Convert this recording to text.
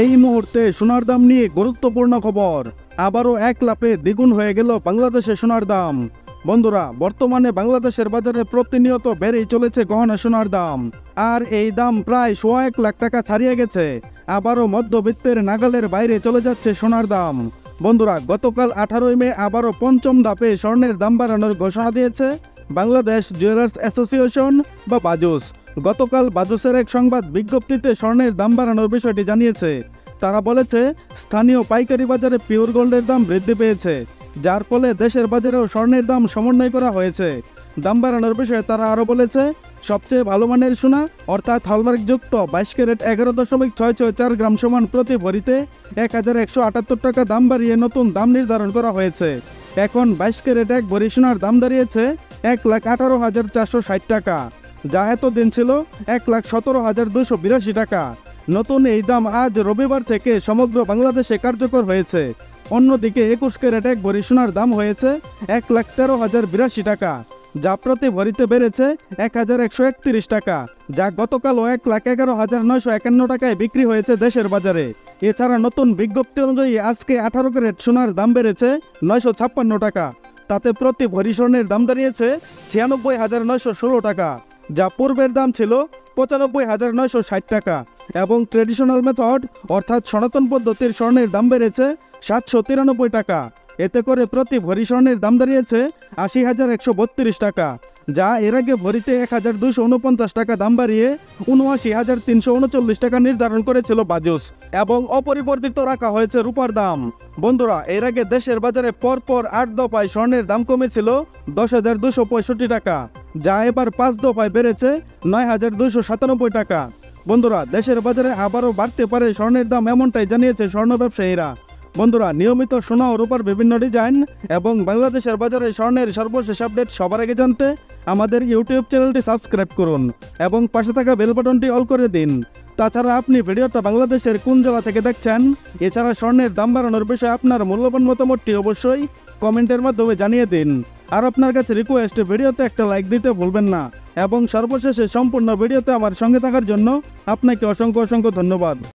এই মুহূর্তে সোনার দাম নিয়ে গুরুত্বপূর্ণ খবর। আবারও এক লাফে দ্বিগুণ হয়ে গেল বাংলাদেশে সোনার দাম। বন্ধুরা, বর্তমানে বাংলাদেশের বাজারে প্রতিনিয়ত বেড়েই চলেছে গহনা সোনার দাম, আর এই দাম প্রায় 1.25 লাখ টাকা ছাড়িয়ে গেছে। আবারও মধ্যবিত্তের নাগালের বাইরে চলে যাচ্ছে সোনার দাম। বন্ধুরা, গতকাল 18 মে আবারও পঞ্চম ধাপে স্বর্ণের দাম বাড়ানোর ঘোষণা দিয়েছে বাংলাদেশ জুয়েলার্স অ্যাসোসিয়েশন বা বাজুস। গতকাল বাজুসের এক সংবাদ বিজ্ঞপ্তিতে স্বর্ণের দাম বাড়ানোর বিষয়টি জানিয়েছে। তারা বলেছে, স্থানীয় পাইকারি বাজারে পিওর গোল্ডের দাম বৃদ্ধি পেয়েছে, যার ফলে দেশের বাজারেও স্বর্ণের দাম সমন্বয় করা হয়েছে। দাম বাড়ানোর বিষয়ে তারা আরও বলেছে, সবচেয়ে ভালো মানের সোনা অর্থাৎ হলমার্কযুক্ত 22 ক্যারেট 11.664 গ্রাম সমান প্রতি ভরিতে 1178 টাকা দাম বাড়িয়ে নতুন দাম নির্ধারণ করা হয়েছে। এখন 22 ক্যারেট 1 ভরি সোনার দাম দাঁড়িয়েছে 1,18,460 টাকা, যা এতদিন ছিল 1,17,282 টাকা। নতুন এই দাম আজ রবিবার থেকে সমগ্র বাংলাদেশে কার্যকর হয়েছে। অন্যদিকে 21 ক্যারেট 1 ভরি সোনার দাম হয়েছে 1,13,082 টাকা, যা প্রতি ভরিতে বেড়েছে 1,131 টাকা, যা গতকালও 1,11,951 টাকায় বিক্রি হয়েছে দেশের বাজারে। এছাড়া নতুন বিজ্ঞপ্তি অনুযায়ী আজকে 18 ক্যারেট সোনার দাম বেড়েছে 956 টাকা, তাতে প্রতি ভরি স্বর্ণের দাম দাঁড়িয়েছে 96,916 টাকা, যা পূর্বের দাম ছিল 95,960 টাকা। এবং ট্রেডিশনাল মেথড অর্থাৎ সনাতন পদ্ধতির স্বর্ণের দাম বেড়েছে 793 টাকা। এতে করে প্রতি ভরি স্বর্ণের দাম দাঁড়িয়েছে 80,132 টাকা, যা এর আগে ভরিতে 1,249 টাকা দাম বাড়িয়ে 79,339 টাকা নির্ধারণ করেছিল বাজুস। এবং অপরিবর্তিত রাখা হয়েছে রূপার দাম। বন্ধুরা, এর আগে দেশের বাজারে পরপর 8 দফায় স্বর্ণের দাম কমেছিল 10,265 টাকা, যা এবার 5 দফায় বেড়েছে 9,297 টাকা। বন্ধুরা, দেশের বাজারে আবারও বাড়তে পারে স্বর্ণের দাম, এমনটাই জানিয়েছে স্বর্ণ ব্যবসায়ীরা। বন্ধুরা, নিয়মিত সোনা ও রূপার বিভিন্ন ডিজাইন এবং বাংলাদেশের বাজারে স্বর্ণের সর্বশেষ আপডেট সবার আগে জানতে আমাদের ইউটিউব চ্যানেলটি সাবস্ক্রাইব করুন এবং পাশে থাকা বেল বাটনটি অল করে দিন। তাছাড়া আপনি ভিডিওটা বাংলাদেশের কোন জেলা থেকে দেখছেন, এছাড়া স্বর্ণের দাম বাড়ানোর বিষয়ে আপনার মূল্যবান মতামতটি অবশ্যই কমেন্টের মাধ্যমে জানিয়ে দিন। আর আপনার কাছে রিকোয়েস্ট, ভিডিওতে একটা লাইক দিতে ভুলবেন না। এবং সর্বশেষে সম্পূর্ণ ভিডিওতে আমার সঙ্গে থাকার জন্য আপনাকে অসংখ্য ধন্যবাদ।